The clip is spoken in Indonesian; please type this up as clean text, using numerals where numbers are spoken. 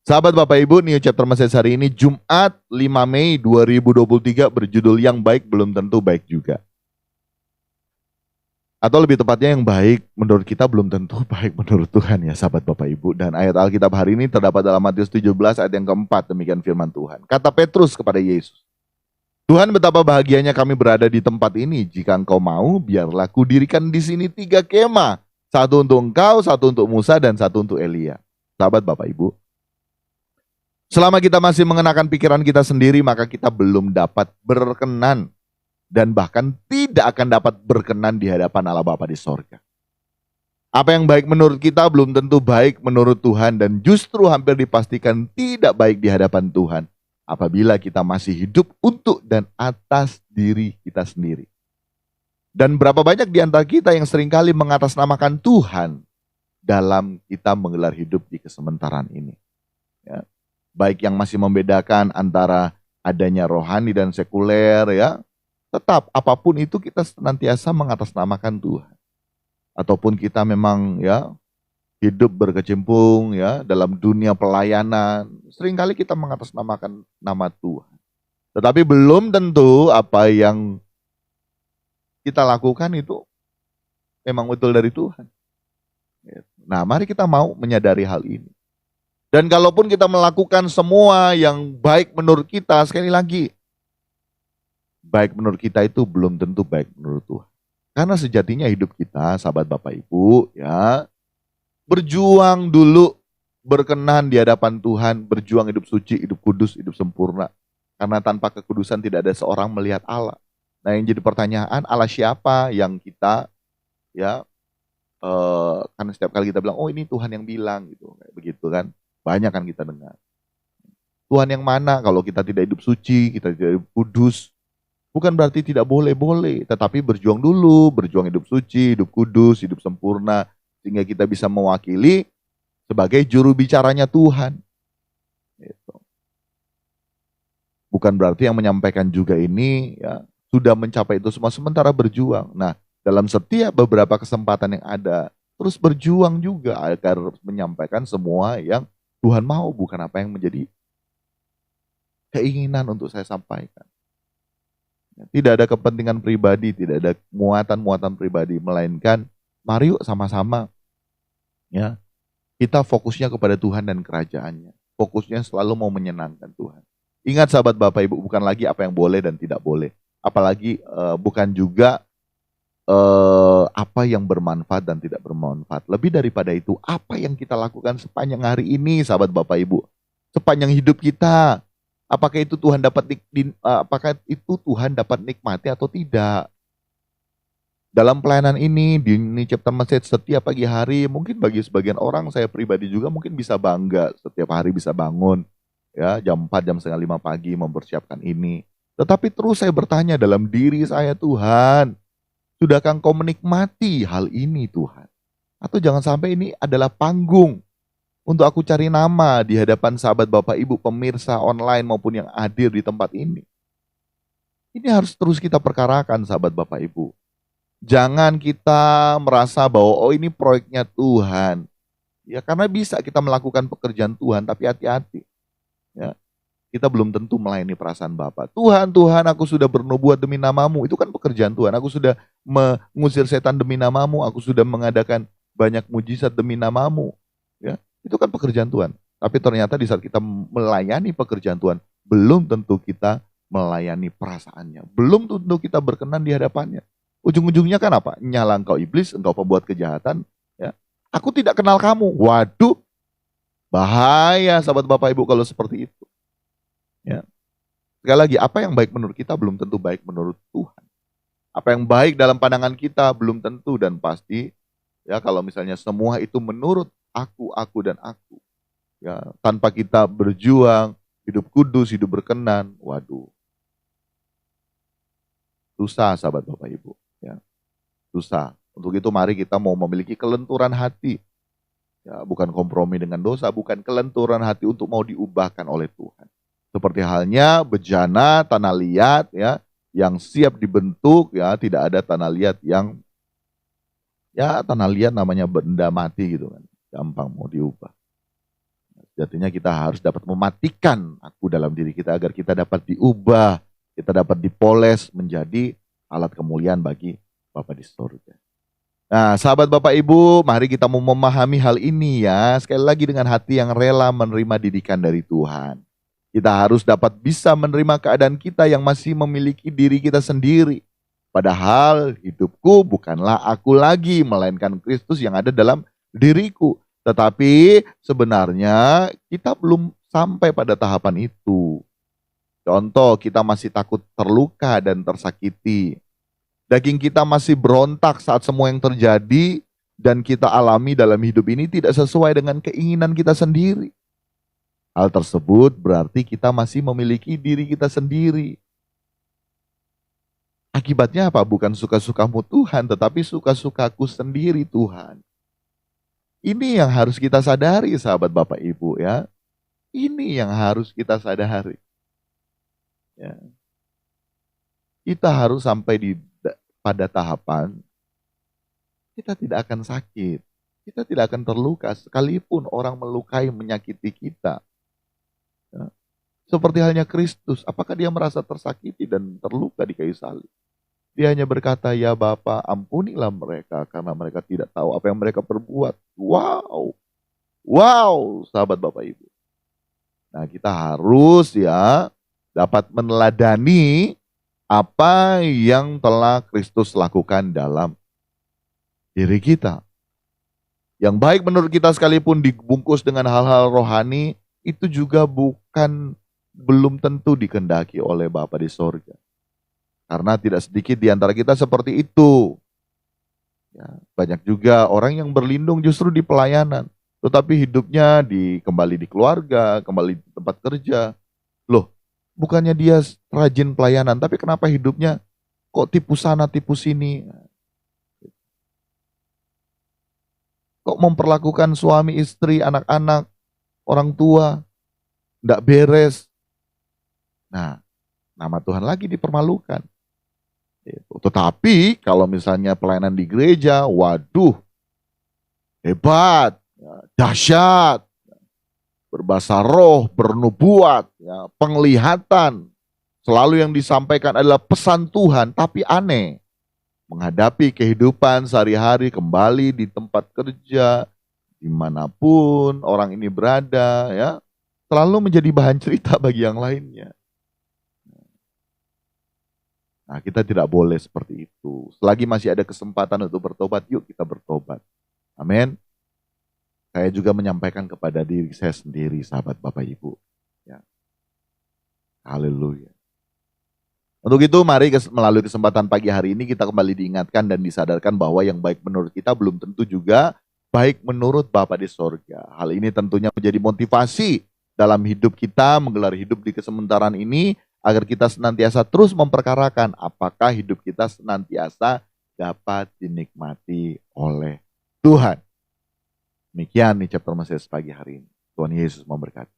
Sahabat Bapak Ibu, New Chapter Message hari ini Jumat 5 Mei 2023 berjudul yang baik belum tentu baik juga. Atau lebih tepatnya yang baik menurut kita belum tentu baik menurut Tuhan ya sahabat Bapak Ibu. Dan ayat Alkitab hari ini terdapat dalam Matius 17 ayat yang keempat, demikian firman Tuhan. Kata Petrus kepada Yesus, Tuhan, betapa bahagianya kami berada di tempat ini. Jika engkau mau, biarlah kudirikan di sini 3 kemah. Satu untuk engkau, satu untuk Musa, dan satu untuk Elia. Sahabat Bapak Ibu, selama kita masih mengenakan pikiran kita sendiri, maka kita belum dapat berkenan dan bahkan tidak akan dapat berkenan di hadapan Allah Bapa di sorga. Apa yang baik menurut kita belum tentu baik menurut Tuhan dan justru hampir dipastikan tidak baik di hadapan Tuhan apabila kita masih hidup untuk dan atas diri kita sendiri. Dan berapa banyak di antara kita yang seringkali mengatasnamakan Tuhan dalam kita menggelar hidup di kesementaraan ini. Ya. Baik yang masih membedakan antara adanya rohani dan sekuler, ya, tetap apapun itu kita senantiasa mengatasnamakan Tuhan. Ataupun kita memang ya hidup berkecimpung ya dalam dunia pelayanan, seringkali kita mengatasnamakan nama Tuhan. Tetapi belum tentu apa yang kita lakukan itu memang betul dari Tuhan. Nah, mari kita mau menyadari hal ini. Dan kalaupun kita melakukan semua yang baik menurut kita, sekali lagi, baik menurut kita itu belum tentu baik menurut Tuhan. Karena sejatinya hidup kita, sahabat Bapak Ibu, ya, berjuang dulu, berkenan di hadapan Tuhan, berjuang hidup suci, hidup kudus, hidup sempurna. Karena tanpa kekudusan tidak ada seorang melihat Allah. Nah, yang jadi pertanyaan, Allah siapa yang kita, ya, kan setiap kali kita bilang, oh ini Tuhan yang bilang, gitu, kayak begitu kan. Banyak kan kita dengar. Tuhan yang mana kalau kita tidak hidup suci, kita tidak hidup kudus. Bukan berarti tidak boleh, tetapi berjuang dulu, berjuang hidup suci, hidup kudus, hidup sempurna, sehingga kita bisa mewakili sebagai juru bicaranya Tuhan. Gitu. Bukan berarti yang menyampaikan juga ini ya sudah mencapai itu semua, sementara berjuang. Nah, dalam setiap beberapa kesempatan yang ada, terus berjuang juga agar menyampaikan semua yang Tuhan mau, bukan apa yang menjadi keinginan untuk saya sampaikan. Tidak ada kepentingan pribadi, tidak ada muatan-muatan pribadi, melainkan mari yuk sama-sama ya kita fokusnya kepada Tuhan dan kerajaannya. Fokusnya selalu mau menyenangkan Tuhan. Ingat sahabat Bapak Ibu, bukan lagi apa yang boleh dan tidak boleh. Apalagi bukan juga apa yang bermanfaat dan tidak bermanfaat. Lebih daripada itu, apa yang kita lakukan sepanjang hari ini sahabat Bapak Ibu. Sepanjang hidup kita. Apakah itu Tuhan dapat nikmati atau tidak? Dalam pelayanan ini, di New Chapter Message setiap pagi hari, mungkin bagi sebagian orang, saya pribadi juga mungkin bisa bangga setiap hari bisa bangun ya jam 4, jam setengah 5 pagi mempersiapkan ini. Tetapi terus saya bertanya dalam diri saya, Tuhan, sudahkah Engkau menikmati hal ini Tuhan? Atau jangan sampai ini adalah panggung untuk aku cari nama di hadapan sahabat Bapak Ibu, pemirsa online maupun yang hadir di tempat ini. Ini harus terus kita perkarakan sahabat Bapak Ibu. Jangan kita merasa bahwa oh ini proyeknya Tuhan. Ya karena bisa kita melakukan pekerjaan Tuhan, tapi hati-hati. Ya, kita belum tentu melayani perasaan Bapa. Tuhan, aku sudah bernubuat demi namamu. Itu kan pekerjaan Tuhan. Aku sudah mengusir setan demi namamu. Aku sudah mengadakan banyak mujizat demi namamu. Ya. Itu kan pekerjaan Tuhan. Tapi ternyata di saat kita melayani pekerjaan Tuhan, belum tentu kita melayani perasaannya. Belum tentu kita berkenan di hadapannya. Ujung-ujungnya kan apa? Nyala engkau iblis, engkau pembuat kejahatan. Ya. Aku tidak kenal kamu. Waduh, bahaya sahabat Bapak Ibu kalau seperti itu. Ya. Sekali lagi, apa yang baik menurut kita belum tentu baik menurut Tuhan. Apa yang baik dalam pandangan kita belum tentu dan pasti. Ya, kalau misalnya semua itu menurut aku dan aku. Ya, tanpa kita berjuang, hidup kudus, hidup berkenan, waduh. Susah sahabat Bapak Ibu. Ya, susah. Untuk itu mari kita mau memiliki kelenturan hati. Ya, bukan kompromi dengan dosa, bukan kelenturan hati untuk mau diubahkan oleh Tuhan. Seperti halnya bejana, tanah liat, ya, yang siap dibentuk, ya, tidak ada tanah liat yang, ya, tanah liat namanya benda mati gitu kan. Gampang mau diubah. Jadinya kita harus dapat mematikan aku dalam diri kita agar kita dapat diubah, kita dapat dipoles menjadi alat kemuliaan bagi Bapa di surga. Nah, sahabat Bapak Ibu, mari kita mau memahami hal ini ya. Sekali lagi dengan hati yang rela menerima didikan dari Tuhan. Kita harus dapat bisa menerima keadaan kita yang masih memiliki diri kita sendiri. Padahal hidupku bukanlah aku lagi, melainkan Kristus yang ada dalam diriku. Tetapi sebenarnya kita belum sampai pada tahapan itu. Contoh, kita masih takut terluka dan tersakiti. Daging kita masih berontak saat semua yang terjadi dan kita alami dalam hidup ini tidak sesuai dengan keinginan kita sendiri. Hal tersebut berarti kita masih memiliki diri kita sendiri. Akibatnya apa? Bukan suka-sukamu Tuhan, tetapi suka-sukaku sendiri Tuhan. Ini yang harus kita sadari sahabat Bapak Ibu ya. Ini yang harus kita sadari. Ya. Kita harus sampai pada tahapan kita tidak akan sakit. Kita tidak akan terluka sekalipun orang melukai, menyakiti kita. Ya. Seperti halnya Kristus, apakah dia merasa tersakiti dan terluka di kayu salib? Dia hanya berkata, ya Bapa, ampunilah mereka karena mereka tidak tahu apa yang mereka perbuat. Wow. Wow, sahabat Bapak Ibu. Nah, kita harus ya dapat meneladani apa yang telah Kristus lakukan dalam diri kita. Yang baik menurut kita sekalipun dibungkus dengan hal-hal rohani, itu juga belum tentu dikehendaki oleh Bapa di sorga. Karena tidak sedikit di antara kita seperti itu. Ya, banyak juga orang yang berlindung justru di pelayanan. Tetapi hidupnya kembali di keluarga, kembali di tempat kerja. Loh, bukannya dia rajin pelayanan, tapi kenapa hidupnya kok tipu sana, tipu sini? Kok memperlakukan suami, istri, anak-anak, orang tua, tidak beres. Nah, nama Tuhan lagi dipermalukan. Tetapi kalau misalnya pelayanan di gereja, waduh, hebat, dahsyat, berbahasa roh, bernubuat, ya, penglihatan. Selalu yang disampaikan adalah pesan Tuhan, tapi aneh. Menghadapi kehidupan sehari-hari kembali di tempat kerja, dimanapun orang ini berada, ya, selalu menjadi bahan cerita bagi yang lainnya. Nah, kita tidak boleh seperti itu. Selagi masih ada kesempatan untuk bertobat, yuk kita bertobat. Amin. Saya juga menyampaikan kepada diri saya sendiri, sahabat Bapak Ibu. Ya. Haleluya. Untuk itu, mari melalui kesempatan pagi hari ini kita kembali diingatkan dan disadarkan bahwa yang baik menurut kita belum tentu juga baik menurut Bapa di sorga. Hal ini tentunya menjadi motivasi dalam hidup kita, menggelar hidup di kesementaraan ini, agar kita senantiasa terus memperkarakan apakah hidup kita senantiasa dapat dinikmati oleh Tuhan. Demikian nih chapter Mesias pagi hari ini. Tuhan Yesus memberkati.